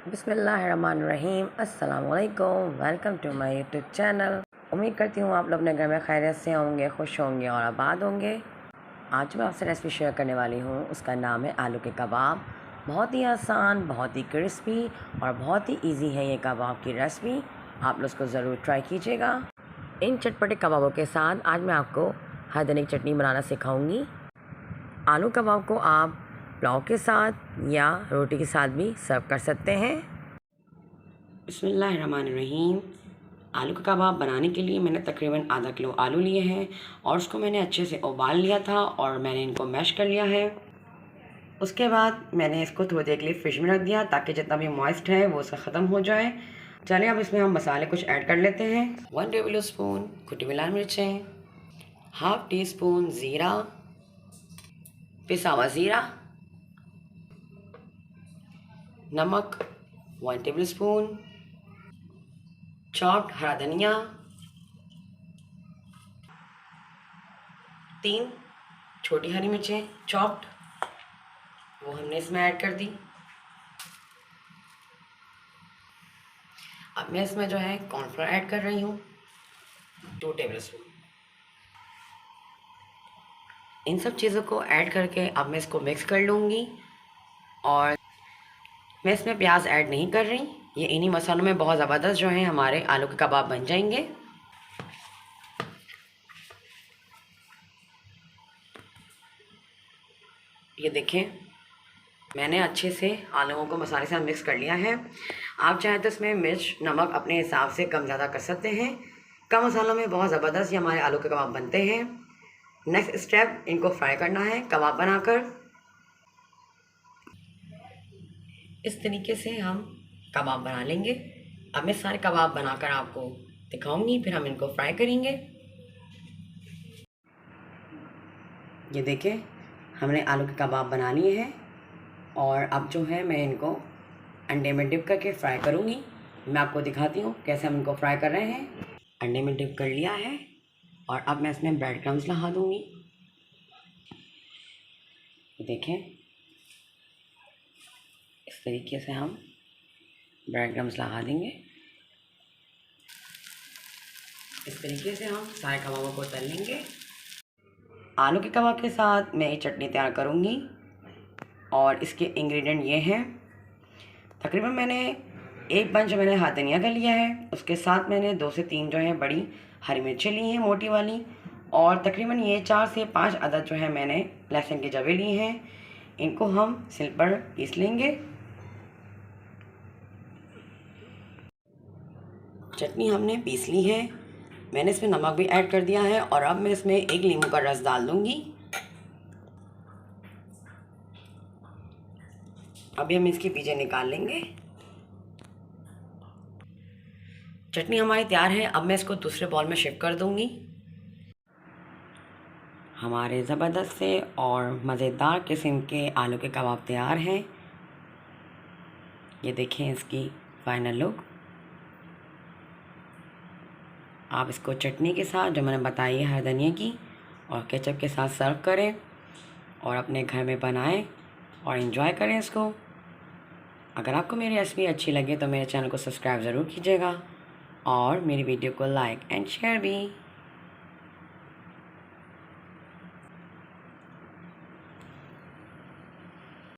बिस्मिल्लाहिर्रहमानिर्रहीम। अस्सलाम वालेकुम। Welcome to my YouTube channel. उम्मीद करती हूँ आप लोग अपने घर में खैरियत से होंगे, खुश होंगे और आबाद होंगे। आज मैं आपसे रेसिपी शेयर करने वाली हूँ, उसका नाम है आलू के कबाब। बहुत ही आसान, बहुत ही क्रिस्पी और बहुत ही ईजी है ये कबाब की रेसिपी। आप लोग उसको ज़रूर ट्राई कीजिएगा। इन चटपटे कबाबों के साथ आज मैं आपको हैदनी की चटनी बनाना सिखाऊंगी। आलू कबाब को आप पुलाव के साथ या रोटी के साथ भी सर्व कर सकते हैं। बिस्मिल्लाहिर्रहमानिर्रहीम। आलू का कबाब बनाने के लिए मैंने तकरीबन आधा किलो आलू लिए हैं और उसको मैंने अच्छे से उबाल लिया था और मैंने इनको मैश कर लिया है। उसके बाद मैंने इसको थोड़ी देर के लिए फ्रिज में रख दिया ताकि जितना भी मॉइस्ट है वो उसका ख़त्म हो जाए। चलिए अब इसमें हम मसाले कुछ ऐड कर लेते हैं। 1 टेबल स्पून कुटी हुई लाल मिर्चें, हाफ टी स्पून ज़ीरा, पिसा हुआ ज़ीरा, नमक 1 टेबल स्पून, चॉप्ड हरा धनिया, 3 छोटी हरी मिर्चें चॉप्ड, वो हमने इसमें ऐड कर दी। अब मैं इसमें जो है कॉर्नफ्लोर ऐड कर रही हूँ 2 टेबल स्पून। इन सब चीज़ों को ऐड करके अब मैं इसको मिक्स कर लूँगी और मैं इसमें प्याज ऐड नहीं कर रही। ये इन्हीं मसालों में बहुत ज़बरदस्त जो है हमारे आलू के कबाब बन जाएंगे। ये देखें, मैंने अच्छे से आलूओं को मसाले से मिक्स कर लिया है। आप चाहें तो इसमें मिर्च नमक अपने हिसाब से कम ज़्यादा कर सकते हैं। कम मसालों में बहुत ज़बरदस्त ये हमारे आलू के कबाब बनते हैं। नेक्स्ट स्टेप, इनको फ्राई करना है कबाब बनाकर। इस तरीके से हम कबाब बना लेंगे। अब मैं सारे कबाब बनाकर आपको दिखाऊंगी, फिर हम इनको फ्राई करेंगे। ये देखें, हमने आलू के कबाब बना लिए हैं और अब जो है मैं इनको अंडे में डिप करके फ्राई करूँगी। मैं आपको दिखाती हूँ कैसे हम इनको फ्राई कर रहे हैं। अंडे में डिप कर लिया है और अब मैं इसमें ब्रेड क्रम्स लगा दूँगी। देखें, इस तरीके से हम ब्रेड क्रम्स लगा देंगे। इस तरीके से हम सारे कबाबों को तल लेंगे। आलू के कबाब के साथ मैं ये चटनी तैयार करूँगी और इसके इंग्रेडिएंट ये हैं। तकरीबन मैंने एक बंच मैंने हरा धनिया का लिया है, उसके साथ मैंने 2 से 3 जो है बड़ी हरी मिर्चें ली हैं मोटी वाली, और तकरीबन ये 4 से 5 अदद जो है मैंने लहसुन के जवे लिए हैं। इनको हम सिल पर पीस लेंगे। चटनी हमने पीस ली है, मैंने इसमें नमक भी ऐड कर दिया है और अब मैं इसमें 1 नींबू का रस डाल दूँगी। अभी हम इसके बीजे निकाल लेंगे। चटनी हमारी तैयार है। अब मैं इसको दूसरे बॉल में शिफ्ट कर दूँगी। हमारे ज़बरदस्त से और मज़ेदार किस्म के आलू के कबाब तैयार हैं। ये देखें इसकी फाइनल लुक। आप इसको चटनी के साथ जो मैंने बताई है हरी धनिया की और केचप के साथ सर्व करें और अपने घर में बनाएं और इन्जॉय करें इसको। अगर आपको मेरी रेसिपी अच्छी लगे तो मेरे चैनल को सब्सक्राइब ज़रूर कीजिएगा और मेरी वीडियो को लाइक एंड शेयर भी।